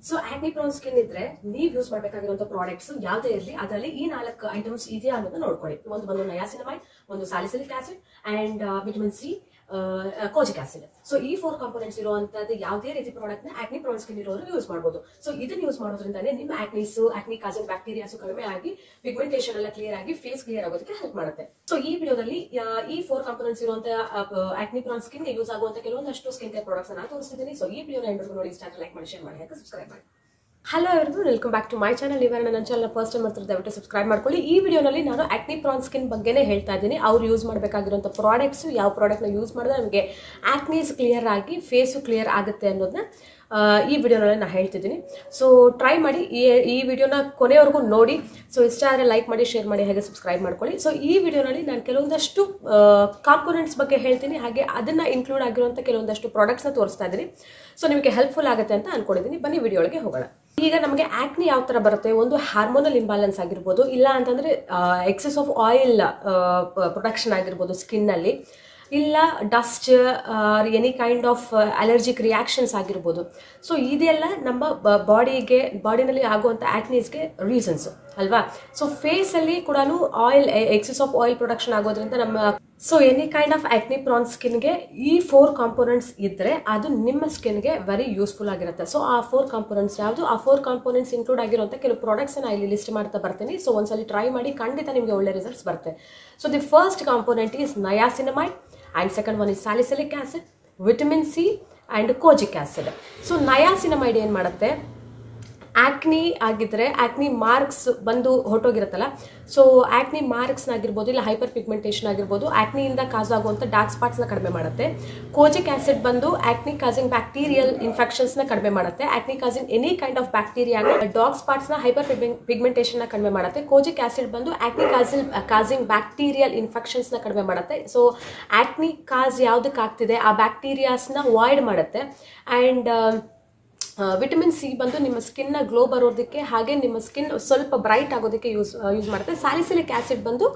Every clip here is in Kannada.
ಸೊ ಆಕ್ನಿ ಪ್ರಾನ್ ಸ್ಕಿನ್ ಇದ್ರೆ ನೀವು ಯೂಸ್ ಮಾಡಬೇಕಾಗಿರುವಂತ ಪ್ರಾಡಕ್ಟ್ಸ್ ಯಾವುದೇ ಇರಲಿ ಅದರಲ್ಲಿ ಈ 4 ಐಟಮ್ಸ್ ಇದೆಯಾ ಅನ್ನೋದನ್ನ ನೋಡ್ಕೊಳ್ಳಿ. ಒಂದು ಬಂದು ನಯಾಸಿನಮೈಡ್, ಒಂದು salicylic acid and vitamin C, kojic acid. So ಈ 4 ಕಾಂಪೋನೆಂಟ್ಸ್ ಇರುವಂತದ್ದು ಯಾವುದೇ ರೀತಿ ಪ್ರಾಡಕ್ಟ್ ನ ಆಕ್ನಿ ಪ್ರಾನ್ ಸ್ಕಿನ್ ಇರೋರು ಯೂಸ್ ಮಾಡಬಹುದು. ಸೊ ಇದನ್ನ ಯೂಸ್ ಮಾಡೋದ್ರಿಂದಾನೇ ನಿಮ್ಮ ಆಕ್ನಿ ಕಾಸಿಂಗ್ ಬ್ಯಾಕ್ಟೀರಿಯಾಸ್ ಕಡಿಮೆ ಆಗಿ ಪಿಗ್ಮೆಂಟೇಷನ್ ಎಲ್ಲ ಕ್ಲಿಯರ್ ಆಗಿ ಫೇಸ್ ಕ್ಲಿಯರ್ ಆಗೋದಕ್ಕೆ ಹೆಲ್ಪ್ ಮಾಡುತ್ತೆ. ಸೊ ಈ ವಿಡಿಯೋದಲ್ಲಿ ಈ 4 ಕಾಂಪೋನೆಂಟ್ಸ್ ಇರುವಂತ ಆಕ್ನಿ ಪ್ರಾನ್ ಸ್ಕಿನ್ ಯೂಸ್ ಆಗುವಂತ ಕೆಲವೊಂದಷ್ಟು ಸ್ಕಿನ್ ಕೇರ್ ಪ್ರಾಡಕ್ಟ್ಸ್ ಅನ್ನ ತೋರಿಸ್ತಿದ್ದೀನಿ. ಸೊ ಈ ವಿಡಿಯೋನ ಎಂಡ್ ನೋಡಿ ಸ್ಟಾರ್ಟ್ ಲೈಕ್ ಮಾಡಿ, ಶೇರ್ ಮಾಡಿ, ಹಾಗೆ ಸಬ್ಸ್ಕ್ರೈಬ್ ಮಾಡಿ. ಹಲೋ ಎಲ್ರಿಗೂ, welcome back to my channel. ನೀವೇನ ನನ್ನ ಚಾನಲ್ ಫಸ್ಟ್ ಟೈಮ್ ಮಾಡ್ತಿದ್ರೆ ದಯವಿಟ್ಟು ಸಬ್ಸ್ಕ್ರೈಬ್ ಮಾಡ್ಕೊಳ್ಳಿ. ಈ ವಿಡಿಯೋನಲ್ಲಿ ನಾನು ಆಕ್ನಿ ಪ್ರಾನ್ ಸ್ಕಿನ್ ಬಗ್ಗೆನೇ ಹೇಳ್ತಾ ಇದ್ದೀನಿ. ಅವ್ರು ಯೂಸ್ ಮಾಡಬೇಕಾಗಿರುವಂಥ ಪ್ರಾಡಕ್ಟ್ಸ್, ಯಾವ ಪ್ರಾಡಕ್ಟ್ನ ಯೂಸ್ ಮಾಡಿದ್ರೆ ನಮಗೆ ಆಕ್ನೀಸ್ ಕ್ಲಿಯರ್ ಆಗಿ ಫೇಸು ಕ್ಲಿಯರ್ ಆಗುತ್ತೆ ಅನ್ನೋದನ್ನ ಈ ವಿಡಿಯೋನಲ್ಲಿ ನಾನು ಹೇಳ್ತಿದ್ದೀನಿ. ಸೊ ಟ್ರೈ ಮಾಡಿ, ಈ ವಿಡಿಯೋನ ಕೊನೆವರೆಗೂ ನೋಡಿ. ಸೊ ಇಷ್ಟ ಆದರೆ ಲೈಕ್ ಮಾಡಿ, ಶೇರ್ ಮಾಡಿ, ಹಾಗೆ ಸಬ್ಸ್ಕ್ರೈಬ್ ಮಾಡ್ಕೊಳ್ಳಿ. ಸೊ ಈ ವಿಡಿಯೋನಲ್ಲಿ ನಾನು ಕೆಲವೊಂದಷ್ಟು ಕಾಂಪೋನೆಂಟ್ಸ್ ಬಗ್ಗೆ ಹೇಳ್ತೀನಿ, ಹಾಗೆ ಅದನ್ನು ಇನ್ಕ್ಲೂಡ್ ಆಗಿರುವಂಥ ಕೆಲವೊಂದಷ್ಟು ಪ್ರಾಡಕ್ಟ್ಸ್ನ ತೋರಿಸ್ತಾ ಇದ್ದೀನಿ. ಸೊ ನಿಮಗೆ ಹೆಲ್ಪ್ಫುಲ್ ಆಗುತ್ತೆ ಅಂತ ಅನ್ಕೊಂಡಿದ್ದೀನಿ. ಬನ್ನಿ ವಿಡಿಯೋಗೆ ಹೋಗೋಣ. ಈಗ ನಮಗೆ ಆಕ್ನಿ ಯಾವ ತರ ಬರುತ್ತೆ? ಒಂದು ಹಾರ್ಮೋನಲ್ ಇಂಬ್ಯಾಲೆನ್ಸ್ ಆಗಿರ್ಬೋದು, ಇಲ್ಲ ಅಂತಂದ್ರೆ ಎಕ್ಸೆಸ್ ಆಫ್ ಆಯಿಲ್ ಪ್ರೊಡಕ್ಷನ್ ಆಗಿರ್ಬೋದು ಸ್ಕಿನ್ ಅಲ್ಲಿ, ಇಲ್ಲ dust any kind of allergic reactions ಆಗಿರ್ಬೋದು. ಸೊ ಇದೆಲ್ಲ ನಮ್ಮ ಬಾಡಿನಲ್ಲಿ ಆಗುವಂಥ ಆಕ್ನೀಸ್ಗೆ ರೀಸನ್ಸ್ ಅಲ್ವಾ? ಸೊ ಫೇಸ್ ಅಲ್ಲಿ ಕೂಡ oil, excess of oil production ಆಗೋದ್ರಿಂದ ನಮ್ಮ any kind of acne prone ಸ್ಕಿನ್ಗೆ ಈ 4 ಕಾಂಪೋನೆಂಟ್ಸ್ ಇದ್ರೆ ಅದು ನಿಮ್ಮ ಸ್ಕಿನ್ಗೆ ವೆರಿ ಯೂಸ್ಫುಲ್ ಆಗಿರುತ್ತೆ. ಸೊ ಆ 4 ಕಾಂಪೋನೆಂಟ್ಸ್ ಯಾವುದು? ಆ 4 ಕಾಂಪೋನೆಂಟ್ಸ್ ಇನ್ಕ್ಲೂಡ್ ಆಗಿರುವಂಥ ಕೆಲವು ಪ್ರಾಡಕ್ಟ್ಸ್ ನಾನು ಇಲ್ಲಿ ಲಿಸ್ಟ್ ಮಾಡ್ತಾ ಬರ್ತೀನಿ. ಸೊ ಒಂದ್ಸಲಿ ಟ್ರೈ ಮಾಡಿ, ಖಂಡಿತ ನಿಮಗೆ ಒಳ್ಳೆ ರಿಸಲ್ಟ್ಸ್ ಬರುತ್ತೆ. So the first component is niacinamide and second one is salicylic acid, vitamin C and kojic acid. So niacinamide ಏನು ಮಾಡುತ್ತೆ? ಆಕ್ನಿ ಆಗಿದ್ರೆ ಆಕ್ನಿ ಮಾರ್ಕ್ಸ್ ಬಂದು ಹೊರಟೋಗಿರುತ್ತಲ್ಲ, ಸೊ ಆಕ್ನಿ ಮಾರ್ಕ್ಸ್ ಆಗಿರ್ಬೋದು, ಇಲ್ಲ ಹೈಪರ್ ಪಿಗ್ಮೆಂಟೇಷನ್ ಆಗಿರ್ಬೋದು, ಆಕ್ನಿಯಿಂದ ಕಾಸ್ ಆಗುವಂಥ ಡಾರ್ಕ್ ಸ್ಪಾಟ್ಸ್ನ ಕಡಿಮೆ ಮಾಡುತ್ತೆ. ಕೋಜಿಕ್ ಆಸಿಡ್ ಬಂದು ಆಕ್ನಿ ಕಾಸಿಂಗ್ ಬ್ಯಾಕ್ಟೀರಿಯಲ್ ಇನ್ಫೆಕ್ಷನ್ಸ್ನ ಕಡಿಮೆ ಮಾಡುತ್ತೆ. Acne causing any kind of ಬ್ಯಾಕ್ಟೀರಿಯಾನ, ಡಾರ್ಕ್ ಸ್ಪಾಟ್ಸ್ನ, ಹೈಪರ್ ಪಿಗ್ಮೆಂಟೇಷನ್ನ ಕಡಿಮೆ ಮಾಡುತ್ತೆ. ಕೋಜಿಕ್ ಆಸಿಡ್ ಬಂದು ಆಕ್ನಿ ಕಾಸಿಂಗ್ ಬ್ಯಾಕ್ಟೀರಿಯಲ್ ಇನ್ಫೆಕ್ಷನ್ಸ್ನ ಕಡಿಮೆ ಮಾಡುತ್ತೆ. ಸೊ ಆಕ್ನಿ ಕಾಸ್ ಯಾವುದಕ್ಕೆ ಆಗ್ತಿದೆ ಆ ಬ್ಯಾಕ್ಟೀರಿಯಾಸ್ನ ವಾಯ್ಡ್ ಮಾಡುತ್ತೆ. ಆ್ಯಂಡ್ ವಿಟಮಿನ್ ಸಿ ಬಂದು ನಿಮ್ಮ ಸ್ಕಿನ್ನ ಗ್ಲೋ ಬರೋದಕ್ಕೆ, ಹಾಗೆ ನಿಮ್ಮ ಸ್ಕಿನ್ ಸ್ವಲ್ಪ ಬ್ರೈಟ್ ಆಗೋದಕ್ಕೆ ಯೂಸ್ ಮಾಡುತ್ತೆ. ಸ್ಯಾಲಿಸಿಲಿಕ್ ಆಸಿಡ್ ಬಂದು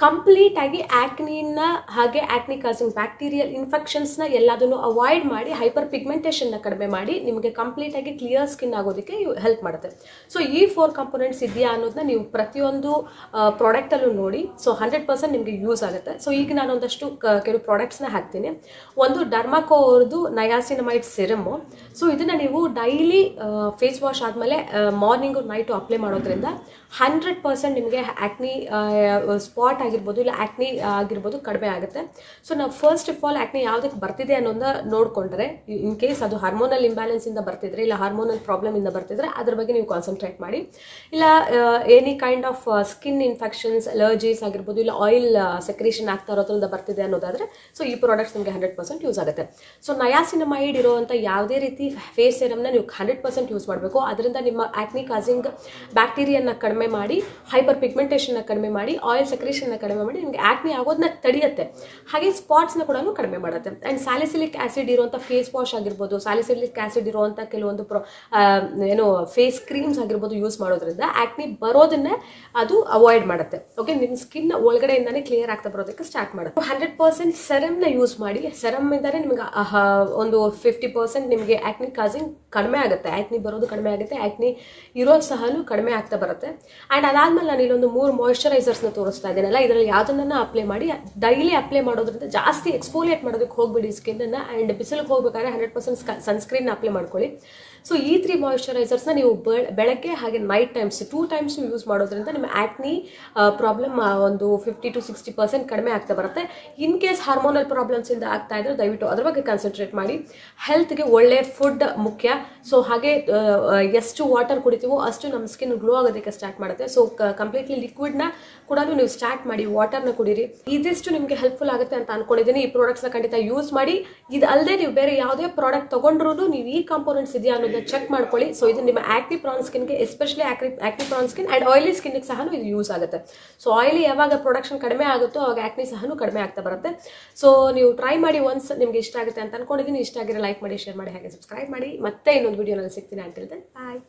ಕಂಪ್ಲೀಟ್ ಆಗಿ ಆಕ್ನಿನ ಹಾಗೆ ಆಕ್ನಿ ಕಾಸಿಂಗ್ ಬ್ಯಾಕ್ಟೀರಿಯಲ್ ಇನ್ಫೆಕ್ಷನ್ಸ್ನ ಎಲ್ಲದನ್ನು ಅವಾಯ್ಡ್ ಮಾಡಿ ಹೈಪರ್ ಪಿಗ್ಮೆಂಟೇಷನ್ನ ಕಡಿಮೆ ಮಾಡಿ ನಿಮಗೆ ಕಂಪ್ಲೀಟ್ ಆಗಿ ಕ್ಲಿಯರ್ ಸ್ಕಿನ್ ಆಗೋದಕ್ಕೆ ಹೆಲ್ಪ್ ಮಾಡುತ್ತೆ. ಸೊ ಈ 4 ಕಾಂಪೋನೆಂಟ್ಸ್ ಇದೆಯಾ ಅನ್ನೋದನ್ನ ನೀವು ಪ್ರತಿಯೊಂದು ಪ್ರಾಡಕ್ಟಲ್ಲೂ ನೋಡಿ. ಸೊ 100% ನಿಮಗೆ ಯೂಸ್ ಆಗುತ್ತೆ. ಸೊ ಈಗ ನಾನು ಒಂದಷ್ಟು ಕೆಲವು ಪ್ರಾಡಕ್ಟ್ಸ್ನ ಹಾಕ್ತೀನಿ. ಒಂದು ಡರ್ಮಾಕೋ ಅವ್ರದ್ದು ನಯಾಸಿನಮೈಡ್ ಸಿರಮು. ಸೊ ಇದನ್ನು ನೀವು ಡೈಲಿ ಫೇಸ್ ವಾಶ್ ಆದಮೇಲೆ ಮಾರ್ನಿಂಗು ನೈಟು ಅಪ್ಲೈ ಮಾಡೋದ್ರಿಂದ 100% ನಿಮಗೆ ಆಕ್ನಿ ಸ್ಪಾಟ್ ಆಗಿರ್ಬೋದು, ಇಲ್ಲ ಆಕ್ನಿ ಆಗಿರ್ಬೋದು ಕಡಿಮೆ ಆಗುತ್ತೆ. ಸೊ ನಾವು ಫಸ್ಟ್ ಆಫ್ ಆಲ್ ಆಕ್ನಿ ಯಾವುದಕ್ಕೆ ಬರ್ತಿದೆ ಅನ್ನೋದನ್ನ ನೋಡಿಕೊಂಡ್ರೆ, ಇನ್ ಕೇಸ್ ಅದು ಹಾರ್ಮೋನಲ್ ಇಂಬ್ಯಾಲೆನ್ಸ್ ಇಂದ ಬರ್ತಿದ್ರೆ, ಇಲ್ಲ ಹಾರ್ಮೋನಲ್ ಪ್ರಾಬ್ಲಮ್ ಇಂದ ಬರ್ತಿದ್ರೆ ಅದ್ರ ಬಗ್ಗೆ ನೀವು ಕಾನ್ಸಂಟ್ರೇಟ್ ಮಾಡಿ. ಇಲ್ಲ any kind of skin infections, allergies ಆಗಿರ್ಬೋದು, ಇಲ್ಲ ಆಯಿಲ್ ಸೆಕ್ರೇಷನ್ ಆಗ್ತಾ ಇರೋದ್ರಿಂದ ಬರ್ತಿದೆ ಅನ್ನೋದಾದ್ರೆ ಸೊ ಈ ಪ್ರಾಡಕ್ಟ್ಸ್ ನಿಮಗೆ 100% ಯೂಸ್ ಆಗುತ್ತೆ. ಸೊ ನಯಾಸಿನಮೈಡ್ ಇರುವಂಥ ಯಾವುದೇ ರೀತಿ ಫೇಸ್ ಸೀರಮ್ನ ನೀವು 100% ಯೂಸ್ ಮಾಡಬೇಕು. ಅದರಿಂದ ನಿಮ್ಮ ಆಕ್ನಿ ಕಾಸಿಂಗ್ ಬ್ಯಾಕ್ಟೀರಿಯಾನ ಕಡಿಮೆ ಮಾಡಿ, ಹೈಪರ್ ಪಿಗ್ಮೆಂಟೇಷನ್ನ ಕಡಿಮೆ ಮಾಡಿ, ಆಯಿಲ್ ಸೆಕ್ರೇಷನ್ ಕಡಿಮೆ ಮಾಡಿ ನಿಮಗೆ ಆಕ್ನಿ ಆಗೋದನ್ನ ತಡೆಯುತ್ತೆ. ಹಾಗೆ ಸ್ಪಾಟ್ಸ್ನ ಕೂಡ ಕಡಿಮೆ ಮಾಡುತ್ತೆ. ಆ್ಯಂಡ್ ಸ್ಯಾಲಿಸಿಲಿಕ್ ಆಸಿಡ್ ಇರುವಂಥ ಫೇಸ್ ವಾಶ್ ಆಗಿರ್ಬೋದು, ಸ್ಯಾಲಿಸಿಲಿಕ್ ಆಸಿಡ್ ಇರುವಂಥ ಕೆಲವೊಂದು ಫೇಸ್ ಕ್ರೀಮ್ಸ್ ಆಗಿರ್ಬೋದು ಯೂಸ್ ಮಾಡೋದ್ರಿಂದ ಆಕ್ನಿ ಬರೋದನ್ನೇ ಅದು ಅವಾಯ್ಡ್ ಮಾಡುತ್ತೆ. ಓಕೆ, ನಿಮ್ಮ ಸ್ಕಿನ್ ಒಳಗಡೆಯಿಂದಾನೇ ಕ್ಲಿಯರ್ ಆಗ್ತಾ ಬರೋದಕ್ಕೆ ಸ್ಟಾರ್ಟ್ ಮಾಡುತ್ತೆ. 100% ಸೆರಮ್ನ ಯೂಸ್ ಮಾಡಿ. ಸೆರಮ್ ಇಂದಾನೆ ನಿಮಗೆ ಒಂದು 50% ನಿಮಗೆ ಆಕ್ನಿ ಕಾಸಿಂಗ್ ಕಡಿಮೆ ಆಗುತ್ತೆ, ಆಕ್ನಿ ಬರೋದು ಕಡಿಮೆ ಆಗುತ್ತೆ, ಆಕ್ನಿ ಇರೋದು ಸಹ ಕಡಿಮೆ ಆಗ್ತಾ ಬರುತ್ತೆ. ಆ್ಯಂಡ್ ಅದಾದ್ಮೇಲೆ ನಾನು ಇಲ್ಲೊಂದು 3 ಮಾಯಿಶ್ಚರೈಸರ್ಸ್ನ ತೋರಿಸ್ತಾ ಇದ್ದೀನಲ್ಲ, ಇದರಲ್ಲಿ ಯಾವುದನ್ನ ಅಪ್ಲೈ ಮಾಡಿ. ಡೈಲಿ ಅಪ್ಲೈ ಮಾಡೋದ್ರಿಂದ ಜಾಸ್ತಿ ಎಕ್ಸ್ಫೋಲಿಯೇಟ್ ಮಾಡೋದಕ್ಕೆ ಹೋಗ್ಬಿಡಿ ಸ್ಕಿನ್ನ. ಆ್ಯಂಡ್ ಬಿಸಿಲಿಗೆ ಹೋಗ್ಬೇಕಾದ್ರೆ 100% ಸನ್ಸ್ಕ್ರೀನ್ ಅಪ್ಲೈ ಮಾಡ್ಕೊಳ್ಳಿ. ಸೊ ಈ 3 ಮಾಯಿಶ್ಚರೈಸರ್ಸ್ನ ನೀವು ಬೆಳಗ್ಗೆ ಹಾಗೆ ನೈಟ್ ಟೈಮ್ಸ್ 2 ಟೈಮ್ಸ್ ಯೂಸ್ ಮಾಡೋದ್ರಿಂದ ನಿಮ್ಮ ಆಕ್ನಿ ಪ್ರಾಬ್ಲಮ್ ಒಂದು 50 to 60% ಕಡಿಮೆ ಆಗ್ತಾ ಬರುತ್ತೆ. ಇನ್ ಕೇಸ್ ಹಾರ್ಮೋನಲ್ ಪ್ರಾಬ್ಲಮ್ಸ್ ಇಂದ ಆಗ್ತಾ ಇದ್ರೆ ದಯವಿಟ್ಟು ಅದ್ರ ಬಗ್ಗೆ ಕಾನ್ಸಂಟ್ರೇಟ್ ಮಾಡಿ. ಹೆಲ್ತ್ಗೆ ಒಳ್ಳೆ ಫುಡ್ ಮುಖ್ಯ. ಸೊ ಹಾಗೆ ಎಷ್ಟು ವಾಟರ್ ಕುಡಿತೀವೋ ಅಷ್ಟು ನಮ್ಮ ಸ್ಕಿನ್ ಗ್ಲೋ ಆಗೋದಕ್ಕೆ ಸ್ಟಾರ್ಟ್ ಮಾಡುತ್ತೆ. ಸೊ ಕಂಪ್ಲೀಟ್ಲಿ ಲಿಕ್ವಿಡ್ನ ಕೂಡ ನೀವು ಸ್ಟಾರ್ಟ್ ಮಾಡಿ, ವಾಟರ್ನ ಕುಡೀರಿ. ಇದಿಷ್ಟು ನಿಮಗೆ ಹೆಲ್ಪ್ಫುಲ್ ಆಗುತ್ತೆ ಅಂತ ಅನ್ಕೊಂಡಿದ್ದೀನಿ. ಈ ಪ್ರಾಡಕ್ಟ್ಸ್ನ ಖಂಡಿತ ಯೂಸ್ ಮಾಡಿ. ಇದು ಅಲ್ಲದೆ ನೀವು ಬೇರೆ ಯಾವುದೇ ಪ್ರಾಡಕ್ಟ್ ತಗೊಂಡ್ರೂ ನೀವು ಈ ಕಾಂಪೋನೆಂಟ್ಸ್ ಇದೆಯಾ ಅನ್ನೋದನ್ನ ಚೆಕ್ ಮಾಡ್ಕೊಳ್ಳಿ. ಸೊ ಇದು ನಿಮ್ಮ ಆಕ್ನಿ ಪ್ರಾನ್ ಸ್ಕಿನ್ಗೆ, especially acne prone skin and oily ಸ್ಕಿನ್ಗೆ ಸಹ ಇದು ಯೂಸ್ ಆಗುತ್ತೆ. ಸೊ ಆಯಿಲಿ ಯಾವಾಗ ಪ್ರೊಡಕ್ಷನ್ ಕಡಿಮೆ ಆಗುತ್ತೋ ಅವಾಗ ಆಕ್ನಿ ಸಹ ಕಡಿಮೆ ಆಗ್ತಾ ಬರುತ್ತೆ. ಸೊ ನೀವು ಟ್ರೈ ಮಾಡಿ, ಒನ್ಸ್ ನಿಮ್ಗೆ ಇಷ್ಟ ಆಗುತ್ತೆ ಅಂತ ಅನ್ಕೊಂಡಿದ್ದೀನಿ. ಇಷ್ಟ ಆಗಿರೋ ಲೈಕ್ ಮಾಡಿ, ಶೇರ್ ಮಾಡಿ, ಹಾಗೆ ಸಬ್ಸ್ಕ್ರೈಬ್ ಮಾಡಿ. ಮತ್ತೆ ಇನ್ನೊಂದು ವಿಡಿಯೋನಲ್ಲಿ ಸಿಗ್ತೀನಿ. ಅಂಟಿಲ್ ದೆನ್ ಬಾಯ್.